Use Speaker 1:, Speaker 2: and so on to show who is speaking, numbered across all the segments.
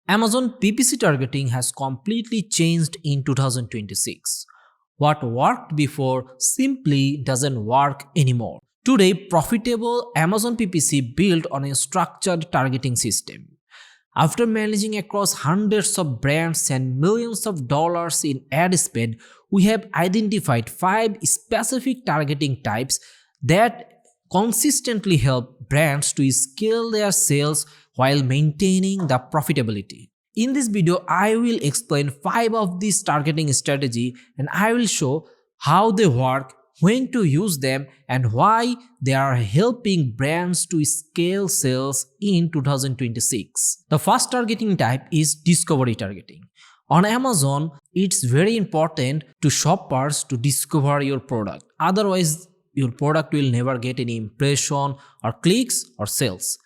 Speaker 1: Amazon PPC targeting has completely changed in 2026. What worked before simply doesn't work anymore. Today, profitable Amazon PPC built on a structured targeting system. After managing across hundreds of brands and millions of dollars in ad spend, we have identified 5 specific targeting types that consistently help brands to scale their sales while maintaining the profitability. In this video, I will explain 5 of these targeting strategy and I will show how they work, when to use them, and why they are helping brands to scale sales in 2026. The first targeting type is discovery targeting. On Amazon, it's very important to shoppers to discover your product. Otherwise, your product will never get any impression or clicks or sales.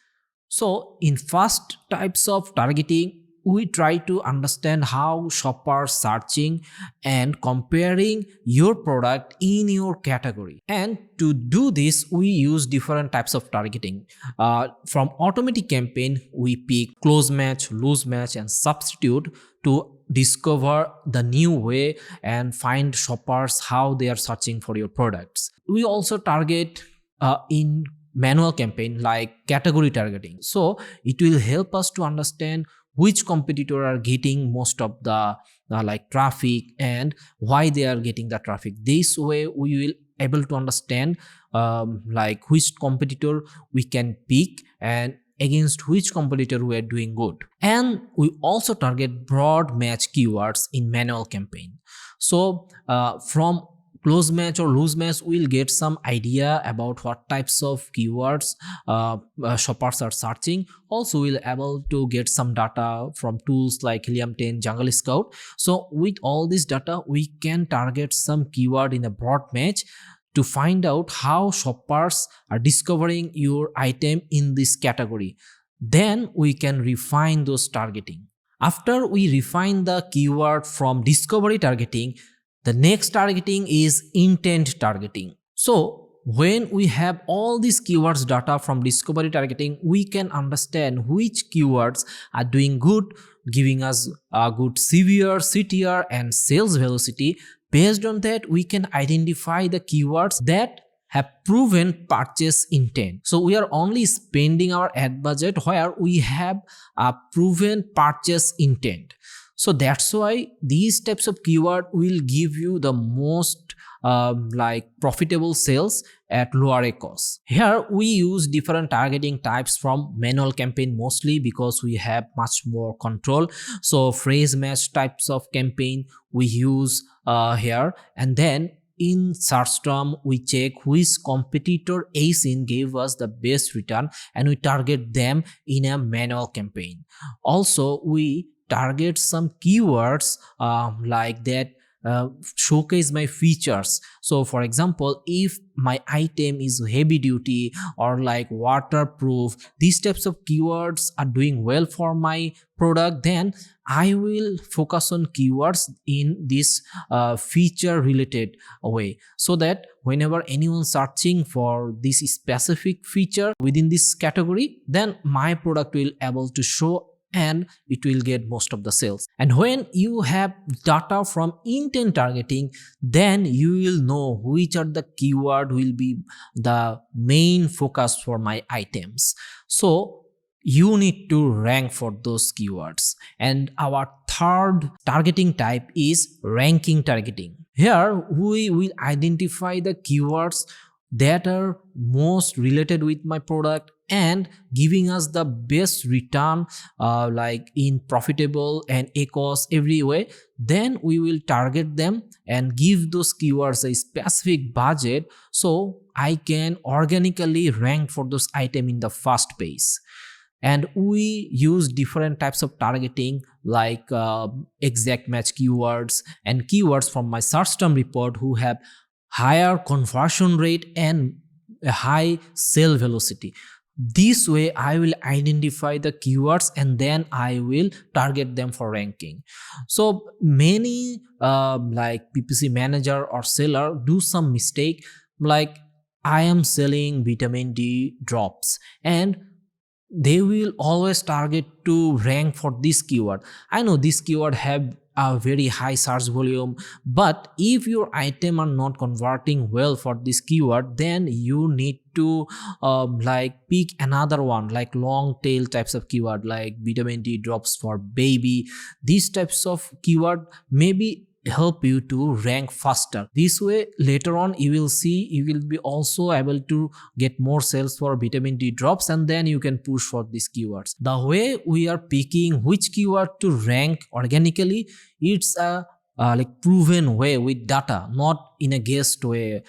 Speaker 1: So in first types of targeting, we try to understand how shoppers searching and comparing your product in your category. And to do this, we use different types of targeting. From automatic campaign, we pick close match, lose match, and substitute to discover the new way and find shoppers how they are searching for your products. We also target in manual campaign like category targeting. So it will help us to understand which competitor are getting most of the like traffic and why they are getting the traffic. This way we will able to understand like which competitor we can pick and against which competitor we are doing good. And we also target broad match keywords in manual campaign. So from close match or lose match, we'll get some idea about what types of keywords shoppers are searching. Also, we'll able to get some data from tools like Helium 10, Jungle Scout. So with all this data, we can target some keyword in a broad match to find out how shoppers are discovering your item in this category. Then we can refine those targeting. After we refine the keyword from discovery targeting, the next targeting is intent targeting. So when we have all these keywords data from discovery targeting, we can understand which keywords are doing good, giving us a good CVR, CTR, and sales velocity. Based on that, we can identify the keywords that have proven purchase intent. So we are only spending our ad budget where we have a proven purchase intent. So that's why these types of keyword will give you the most like profitable sales at lower cost. Here we use different targeting types from manual campaign mostly because we have much more control. So phrase match types of campaign we use here, and then in search term we check which competitor ASIN gave us the best return and we target them in a manual campaign. Also we target some keywords like that showcase my features. So for example, if my item is heavy duty or like waterproof, these types of keywords are doing well for my product, then I will focus on keywords in this feature related way, so that whenever anyone searching for this specific feature within this category, then my product will able to show and it will get most of the sales. And when you have data from intent targeting, then you will know which are the keyword will be the main focus for my items. So you need to rank for those keywords. And our third targeting type is ranking targeting. Here we will identify the keywords that are most related with my product and giving us the best return like in profitable and ACOS every way. Then we will target them and give those keywords a specific budget so I can organically rank for those items in the first page. And we use different types of targeting like exact match keywords and keywords from my search term report who have higher conversion rate and a high sale velocity. This way I will identify the keywords and then I will target them for ranking. So many like PPC manager or seller do some mistake, like I am selling vitamin D drops and they will always target to rank for this keyword. I know this keyword have a very high search volume, but if your item are not converting well for this keyword, then you need to like pick another one, like long tail types of keyword like vitamin D drops for baby. These types of keyword maybe help you to rank faster. This way later on you will see you will be also able to get more sales for vitamin D drops, and then you can push for these keywords. The way we are picking which keyword to rank organically, it's a like proven way with data, not in a guessed way,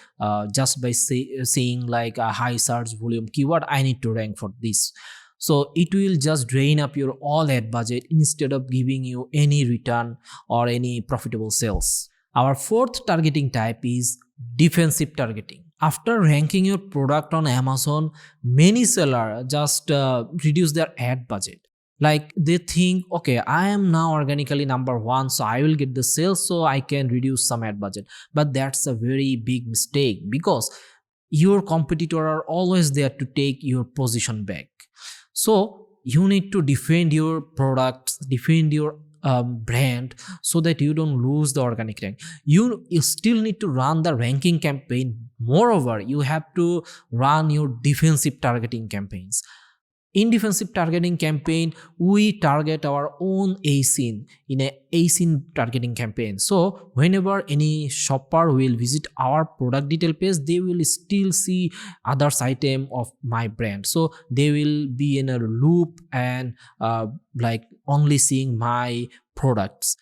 Speaker 1: just by saying like a high search volume keyword I need to rank for this. So it will just drain up your all ad budget instead of giving you any return or any profitable sales. Our fourth targeting type is defensive targeting. After ranking your product on Amazon, many sellers just reduce their ad budget. Like they think, okay, I am now organically number one, so I will get the sales, so I can reduce some ad budget. But that's a very big mistake, because your competitor are always there to take your position back. So you need to defend your products, defend your brand, so that you don't lose the organic rank. You still need to run the ranking campaign. Moreover, you have to run your defensive targeting campaigns. In defensive targeting campaign, we target our own ASIN in a ASIN targeting campaign. So whenever any shopper will visit our product detail page, they will still see others item of my brand. So they will be in a loop and like only seeing my products.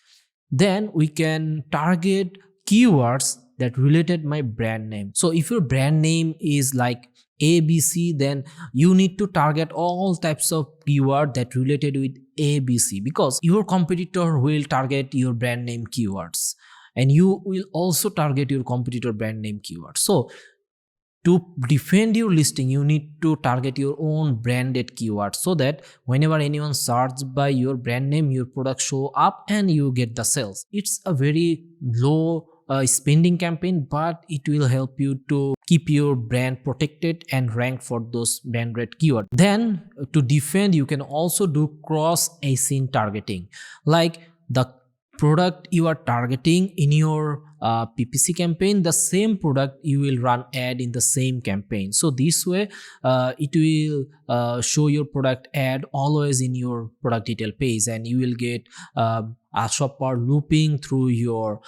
Speaker 1: Then we can target keywords that related my brand name. So if your brand name is like ABC, then you need to target all types of keyword that related with ABC, because your competitor will target your brand name keywords and you will also target your competitor brand name keywords. So to defend your listing, you need to target your own branded keywords, so that whenever anyone searches by your brand name, your product show up and you get the sales. It's a very low spending campaign, but it will help you to keep your brand protected and rank for those branded keywords. Then to defend, you can also do cross ASIN targeting. Like the product you are targeting in your PPC campaign, the same product you will run ad in the same campaign. So this way it will show your product ad always in your product detail page, and you will get a shopper looping through your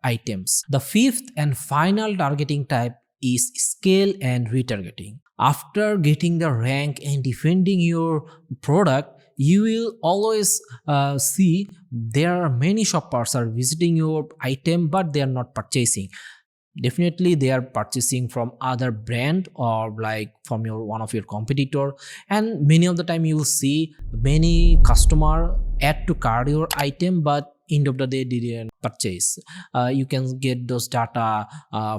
Speaker 1: items. The fifth and final targeting type is scale and retargeting. After getting the rank and defending your product, you will always see there are many shoppers are visiting your item, but they are not purchasing. Definitely they are purchasing from other brand or like from your one of your competitor, and many of the time you will see many customer add to cart your item, but end of the day they didn't purchase. You can get those data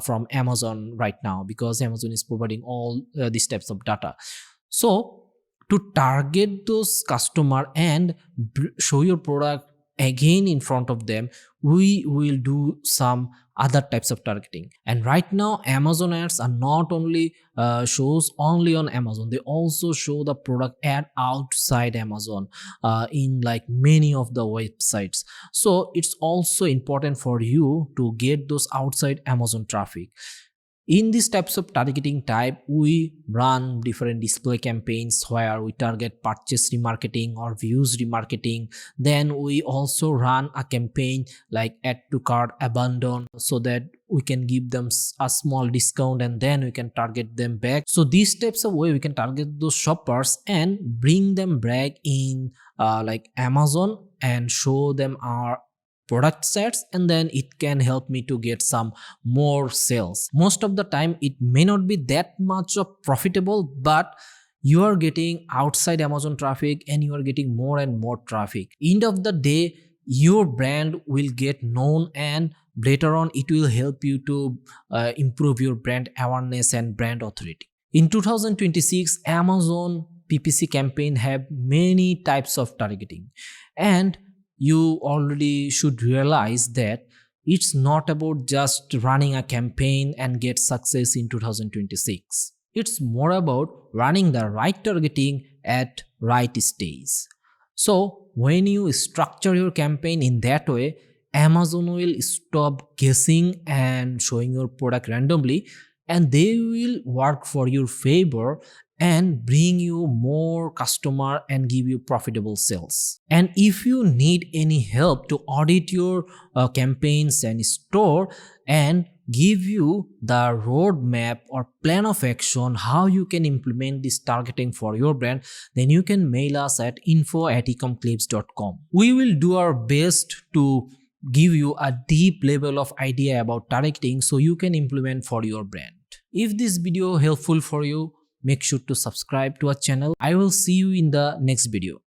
Speaker 1: from Amazon right now, because Amazon is providing all these types of data. So to target those customer and show your product again in front of them, we will do some other types of targeting. And right now Amazon ads are not only shows only on Amazon, they also show the product ad outside Amazon in like many of the websites. So it's also important for you to get those outside Amazon traffic. In these types of targeting type, we run different display campaigns where we target purchase remarketing or views remarketing. Then we also run a campaign like add to cart abandon, so that we can give them a small discount and then we can target them back. So these types of way we can target those shoppers and bring them back in like Amazon and show them our product sets, and then it can help me to get some more sales. Most of the time it may not be that much of profitable, but you are getting outside Amazon traffic and you are getting more and more traffic. End of the day your brand will get known, and later on it will help you to improve your brand awareness and brand authority. In 2026, Amazon PPC campaign have many types of targeting, and you already should realize that it's not about just running a campaign and get success in 2026. It's more about running the right targeting at right stage. So when you structure your campaign in that way, Amazon will stop guessing and showing your product randomly, and they will work for your favor and bring you more customer and give you profitable sales. And if you need any help to audit your campaigns and store and give you the roadmap or plan of action how you can implement this targeting for your brand, then you can mail us at info@ecomclips.com. We will do our best to give you a deep level of idea about targeting so you can implement for your brand. If this video helpful for you, make sure to subscribe to our channel. I will see you in the next video.